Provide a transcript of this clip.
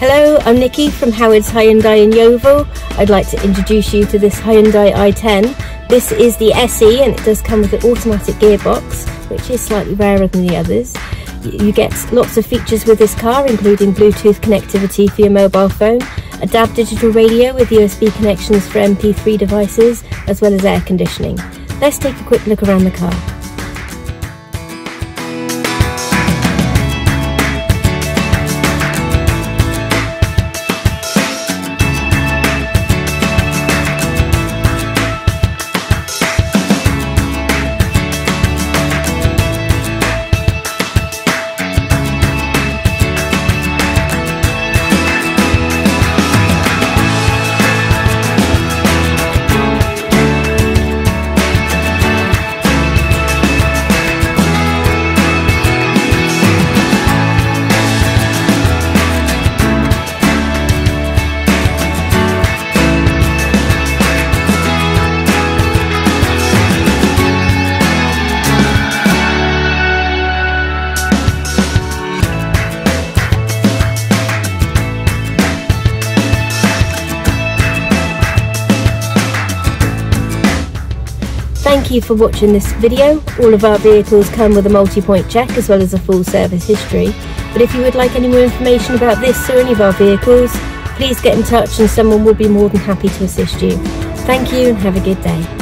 Hello, I'm Nikki from Howard's Hyundai in Yeovil. I'd like to introduce you to this Hyundai i10. This is the SE and it does come with an automatic gearbox, which is slightly rarer than the others. You get lots of features with this car, including Bluetooth connectivity for your mobile phone, a DAB digital radio with USB connections for MP3 devices, as well as air conditioning. Let's take a quick look around the car. Thank you for watching this video. All of our vehicles come with a multi-point check as well as a full service history. But if you would like any more information about this or any of our vehicles, please get in touch and someone will be more than happy to assist you. Thank you and have a good day.